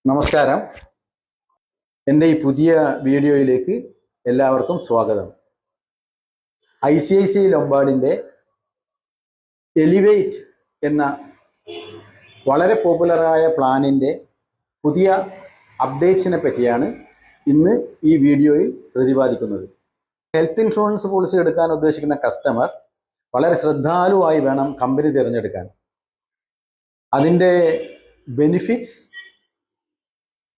നമസ്കാരം. എൻ്റെ ഈ പുതിയ വീഡിയോയിലേക്ക് എല്ലാവർക്കും സ്വാഗതം. ICICI ലൊംബാർഡിൻ്റെ എലിവേറ്റ് എന്ന വളരെ പോപ്പുലറായ പ്ലാനിൻ്റെ പുതിയ അപ്ഡേറ്റ്സിനെ പറ്റിയാണ് ഇന്ന് ഈ വീഡിയോയിൽ പ്രതിപാദിക്കുന്നത്. ഹെൽത്ത് ഇൻഷുറൻസ് പോളിസി എടുക്കാൻ ഉദ്ദേശിക്കുന്ന കസ്റ്റമർ വളരെ ശ്രദ്ധാലുവായി വേണം കമ്പനി തിരഞ്ഞെടുക്കാൻ. അതിൻ്റെ ബെനിഫിറ്റ്സ്,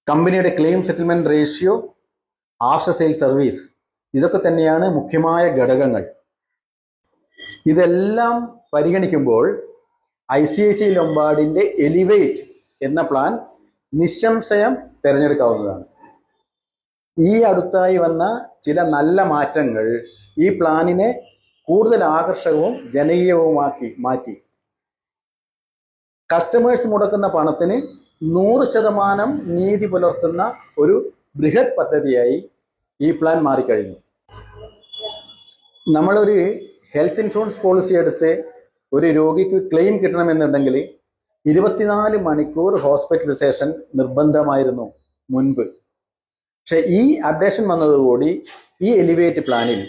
കമ്പനിയുടെ claim settlement ratio, after sale service, ഇതൊക്കെ തന്നെയാണ് മുഖ്യമായ ഘടകങ്ങൾ. ഇതെല്ലാം പരിഗണിക്കുമ്പോൾ ICICI ലൊംബാർഡിൻ്റെ എലിവേറ്റ് എന്ന പ്ലാൻ നിസ്സംശയം തിരഞ്ഞെടുക്കാവുന്നതാണ്. ഈ അടുത്തായി വന്ന ചില നല്ല മാറ്റങ്ങൾ ഈ പ്ലാനിനെ കൂടുതൽ ആകർഷകവും ജനകീയവുമാക്കി മാറ്റി. കസ്റ്റമേഴ്സ് മുടക്കുന്ന പണത്തിന് 100% നീതി പുലർത്തുന്ന ഒരു ബൃഹത് പദ്ധതിയായി ഈ പ്ലാൻ മാറിക്കഴിഞ്ഞു. നമ്മളൊരു ഹെൽത്ത് ഇൻഷുറൻസ് പോളിസി എടുത്ത് ഒരു രോഗിക്ക് ക്ലെയിം കിട്ടണമെന്നുണ്ടെങ്കിൽ 24 മണിക്കൂർ ഹോസ്പിറ്റലൈസേഷൻ നിർബന്ധമായിരുന്നു മുൻപ്. പക്ഷെ ഈ അപ്ഡേഷൻ വന്നതോടുകൂടി ഈ എലിവേറ്റ് പ്ലാനിൽ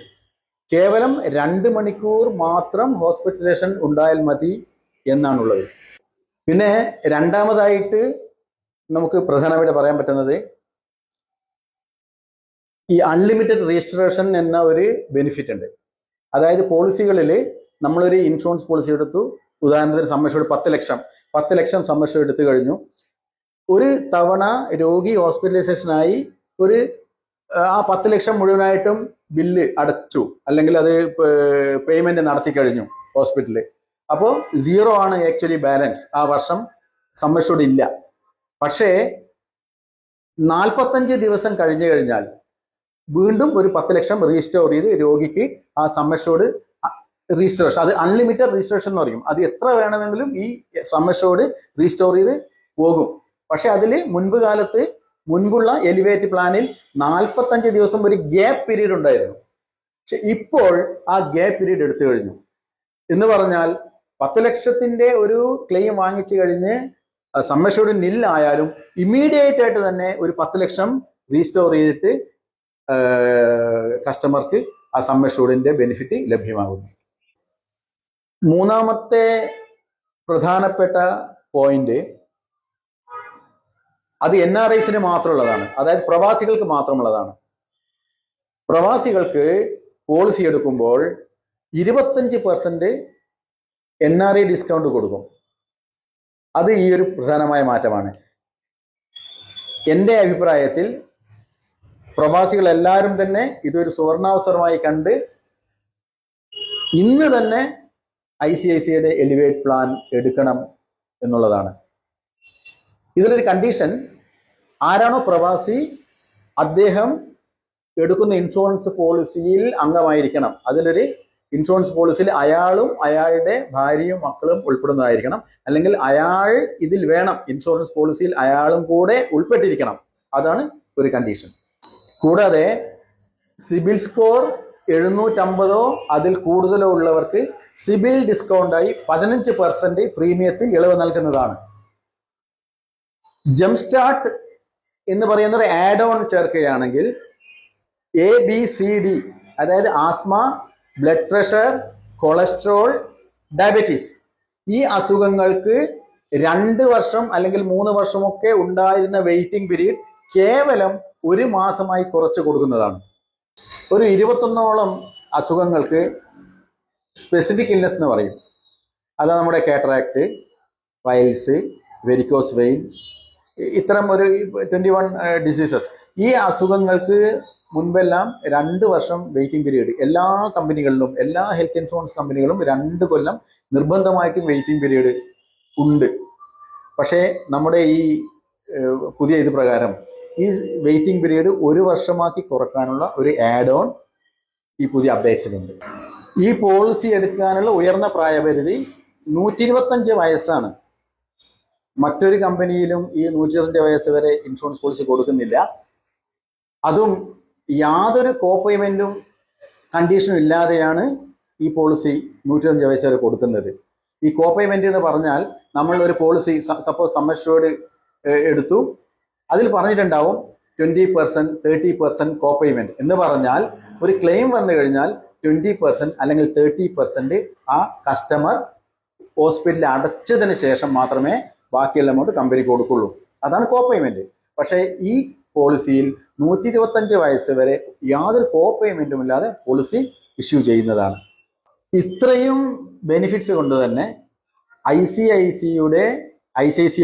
കേവലം 2 മണിക്കൂർ മാത്രം ഹോസ്പിറ്റലൈസേഷൻ ഉണ്ടായാൽ മതി എന്നാണുള്ളത്. പിന്നെ രണ്ടാമതായിട്ട് നമുക്ക് പ്രധാനമായിട്ട് പറയാൻ പറ്റുന്നത് ഈ അൺലിമിറ്റഡ് രജിസ്ട്രേഷൻ എന്ന ഒരു ബെനിഫിറ്റ് ഉണ്ട്. അതായത് പോളിസികളിൽ നമ്മളൊരു ഇൻഷുറൻസ് പോളിസി എടുത്തു, ഉദാഹരണത്തിന് സമ്മർഷോട് 10 ലക്ഷം സമ്മർഷം എടുത്തു കഴിഞ്ഞു. ഒരു തവണ രോഗി ഹോസ്പിറ്റലൈസേഷനായി ആ 10 ലക്ഷം മുഴുവനായിട്ടും ബില്ല് അടച്ചു, അല്ലെങ്കിൽ അത് പേയ്മെന്റ് നടത്തി കഴിഞ്ഞു ഹോസ്പിറ്റലിൽ. അപ്പോൾ 0 ആണ് ആക്ച്വലി ബാലൻസ്, ആ വർഷം സമ്മർഷോട് ഇല്ല. പക്ഷേ 45 ദിവസം കഴിഞ്ഞു കഴിഞ്ഞാൽ വീണ്ടും ഒരു 10 ലക്ഷം റീസ്റ്റോർ ചെയ്ത് രോഗിക്ക് ആ സമ്മർഷോട് രജിസ്ട്രേഷൻ, അത് അൺലിമിറ്റഡ് രജിസ്ട്രേഷൻ എന്ന് പറയും, അത് എത്ര വേണമെങ്കിലും ഈ സമ്മർഷോട് റീസ്റ്റോർ ചെയ്ത് പോകും. പക്ഷെ അതിൽ മുൻപുള്ള എലിവേറ്റ് പ്ലാനിൽ 45 ദിവസം ഒരു ഗ്യാപ്പ് പീരീഡ് ഉണ്ടായിരുന്നു. പക്ഷെ ഇപ്പോൾ ആ ഗ്യാപ്പ് പീരീഡ് എടുത്തു കഴിഞ്ഞു. എന്ന് പറഞ്ഞാൽ 10 ലക്ഷത്തിന്റെ ഒരു ക്ലെയിം വാങ്ങിച്ചു കഴിഞ്ഞ് സമ്മർഷോട് നില്ലായാലും ഇമ്മീഡിയറ്റ് ആയിട്ട് തന്നെ ഒരു 10 ലക്ഷം റീസ്റ്റോർ ചെയ്തിട്ട് കസ്റ്റമർക്ക് ആ സമ്മർഷോഡിന്റെ ബെനിഫിറ്റ് ലഭ്യമാകുന്നു. മൂന്നാമത്തെ പ്രധാനപ്പെട്ട പോയിന്റ്, അത് NRIസിന് മാത്രമുള്ളതാണ്, അതായത് പ്രവാസികൾക്ക് മാത്രമുള്ളതാണ്. പ്രവാസികൾക്ക് പോളിസി എടുക്കുമ്പോൾ 25% NRI ഡിസ്കൗണ്ട് കൊടുക്കും. അത് ഈ ഒരു പ്രധാനമായ മാറ്റമാണ്. എൻ്റെ അഭിപ്രായത്തിൽ പ്രവാസികൾ എല്ലാവരും തന്നെ ഇതൊരു സുവർണാവസരമായി കണ്ട് ഇന്ന് തന്നെ ICICIയുടെ എലിവേറ്റ് പ്ലാൻ എടുക്കണം എന്നുള്ളതാണ്. ഇതിലൊരു കണ്ടീഷൻ, ആരാണോ പ്രവാസി അദ്ദേഹം എടുക്കുന്ന ഇൻഷുറൻസ് പോളിസിയിൽ അംഗമായിരിക്കണം. അതിലൊരു ഇൻഷുറൻസ് പോളിസിയിൽ അയാളും അയാളുടെ ഭാര്യയും മക്കളും ഉൾപ്പെടുന്നതായിരിക്കണം. അല്ലെങ്കിൽ അയാൾ ഇതിൽ വേണം, ഇൻഷുറൻസ് പോളിസിയിൽ അയാളും കൂടെ ഉൾപ്പെട്ടിരിക്കണം. അതാണ് ഒരു കണ്ടീഷൻ. കൂടാതെ സിബിൽ സ്കോർ 750 അതിൽ കൂടുതലോ ഉള്ളവർക്ക് സിബിൽ ഡിസ്കൗണ്ടായി 15% പ്രീമിയത്തിൽ ഇളവ് നൽകുന്നതാണ്. ജംപ് സ്റ്റാർട്ട് എന്ന് പറയുന്ന ഒരു ആഡ് ഓൺ ചേർക്കുകയാണെങ്കിൽ ABCD, അതായത് asthma, blood pressure, cholesterol, diabetes, ഈ അസുഖങ്ങൾക്ക് 2 വർഷം അല്ലെങ്കിൽ 3 വർഷമൊക്കെ ഉണ്ടായിരുന്ന വെയിറ്റിംഗ് പീരീഡ് കേവലം 1 മാസമായി കുറച്ച് കൊടുക്കുന്നതാണ്. ഒരു 21ഓളം അസുഖങ്ങൾക്ക് സ്പെസിഫിക് ഇൽനെസ് എന്ന് പറയും. അത് നമ്മുടെ കാറ്ററാക്ട്, പൈൽസ്, വെരിക്കോസ് വെയിൻ, ഇത്തരം ഒരു 21 ഡിസീസസ്. ഈ അസുഖങ്ങൾക്ക് മുൻപെല്ലാം 2 വർഷം വെയിറ്റിംഗ് പീരീഡ് എല്ലാ കമ്പനികളിലും, എല്ലാ ഹെൽത്ത് ഇൻഷുറൻസ് കമ്പനികളും 2 കൊല്ലം നിർബന്ധമായിട്ടും വെയിറ്റിംഗ് പീരീഡ് ഉണ്ട്. പക്ഷേ നമ്മുടെ ഈ പുതിയ ഇത് പ്രകാരം ഈ വെയിറ്റിംഗ് പീരീഡ് 1 വർഷമാക്കി കുറക്കാനുള്ള ഒരു ആഡ് ഓൺ ഈ പുതിയ അപ്ഡേറ്റ്സിലുണ്ട്. ഈ പോളിസി എടുക്കാനുള്ള ഉയർന്ന പ്രായപരിധി 125 വയസ്സാണ്. മറ്റൊരു കമ്പനിയിലും ഈ 125 വയസ്സ് വരെ ഇൻഷുറൻസ് പോളിസി കൊടുക്കുന്നില്ല. അതും യാതൊരു കോപ്പേയ്മെന്റും കണ്ടീഷനും ഇല്ലാതെയാണ് ഈ പോളിസി 125 വയസ്സ് വരെ കൊടുക്കുന്നത്. ഈ കോപ്പേയ്മെന്റ് എന്ന് പറഞ്ഞാൽ, നമ്മൾ ഒരു പോളിസി സപ്പോസ് സമ്മർഷോർഡ് എടുത്തു, അതിൽ പറഞ്ഞിട്ടുണ്ടാവും 20%, 30% കോ പേയ്മെന്റ് എന്ന് പറഞ്ഞാൽ ഒരു ക്ലെയിം വന്നു കഴിഞ്ഞാൽ 20% അല്ലെങ്കിൽ 30% ആ കസ്റ്റമർ ഹോസ്പിറ്റലിൽ അടച്ചതിന് ശേഷം മാത്രമേ ബാക്കിയുള്ള എമൗണ്ട് കമ്പനിക്ക് കൊടുക്കുള്ളൂ. അതാണ് കോ പേയ്മെന്റ്. പക്ഷേ ഈ പോളിസിയിൽ 125 വയസ്സ് വരെ യാതൊരു കോ പേയ്മെന്റും ഇല്ലാതെ പോളിസി ഇഷ്യൂ ചെയ്യുന്നതാണ്. ഇത്രയും ബെനിഫിറ്റ്സ് കൊണ്ട് തന്നെ ICICI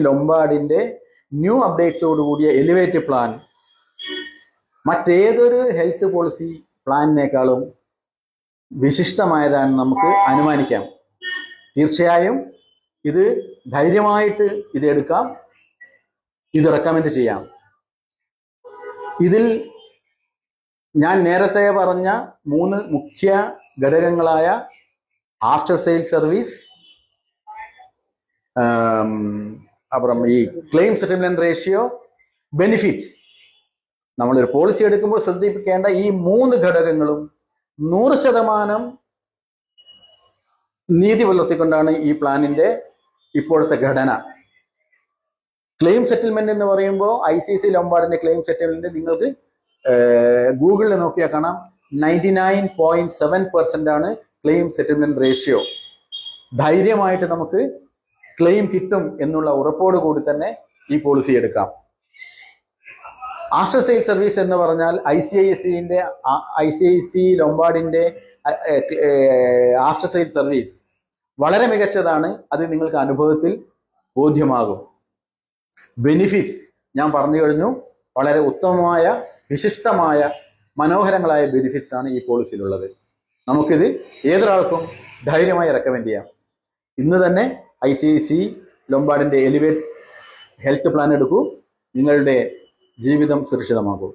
ലൊംബാർഡിന്റെ ന്യൂ അപ്ഡേറ്റ്സോടുകൂടിയ എലിവേറ്റ് പ്ലാൻ മറ്റേതൊരു ഹെൽത്ത് പോളിസി പ്ലാനിനേക്കാളും വിശിഷ്ടമായതാണ് നമുക്ക് അനുമാനിക്കാം. തീർച്ചയായും ഇത് ധൈര്യമായിട്ട് ഇത് എടുക്കാം, ഇത് റെക്കമെൻഡ് ചെയ്യാം. ഇതിൽ ഞാൻ നേരത്തെ പറഞ്ഞ 3 മുഖ്യ ഘടകങ്ങളായ ആഫ്റ്റർ സെയിൽ സർവീസ്, അപ്പുറം ഈ ക്ലെയിം സെറ്റിൽമെന്റ് റേഷ്യോ, ബെനിഫിറ്റ്സ്, നമ്മളൊരു പോളിസി എടുക്കുമ്പോൾ ശ്രദ്ധിക്കേണ്ട ഈ 3 ഘടകങ്ങളും 100% നീതി പുലർത്തിക്കൊണ്ടാണ് ഈ പ്ലാനിന്റെ ഇപ്പോഴത്തെ ഘടന. ക്ലെയിം സെറ്റിൽമെന്റ് എന്ന് പറയുമ്പോൾ ICICI ലൊംബാർഡിന്റെ ക്ലെയിം സെറ്റിൽമെന്റ് നിങ്ങൾക്ക് ഗൂഗിളിൽ നോക്കിയാൽ കാണാം. 99.7% ആണ് ക്ലെയിം സെറ്റിൽമെന്റ് റേഷ്യോ. ധൈര്യമായിട്ട് നമുക്ക് ക്ലെയിം കിട്ടും എന്നുള്ള ഉറപ്പോട് കൂടി തന്നെ ഈ പോളിസി എടുക്കാം. ആഫ്റ്റർ സെയിൽ സർവീസ് എന്ന് പറഞ്ഞാൽ ICICI ലൊംബാർഡിന്റെ ആഫ്റ്റർ സെയിൽ സർവീസ് വളരെ മികച്ചതാണ്. അത് നിങ്ങൾക്ക് അനുഭവത്തിൽ ബോധ്യമാകും. ബെനിഫിറ്റ്സ് ഞാൻ പറഞ്ഞു കഴിഞ്ഞു. വളരെ ഉത്തമമായ, വിശിഷ്ടമായ, മനോഹരങ്ങളായ ബെനിഫിറ്റ്സ് ആണ് ഈ പോളിസിയിലുള്ളത്. നമുക്കിത് ഏതൊരാൾക്കും ധൈര്യമായി റെക്കമെൻഡ് ചെയ്യാം. ഇന്ന് തന്നെ ICICI ലൊംബാർഡിന്റെ എലിവേറ്റ് ഹെൽത്ത് പ്ലാൻ എടുക്കൂ. നിങ്ങളുടെ ജീവിതം സുരക്ഷിതമാക്കൂ.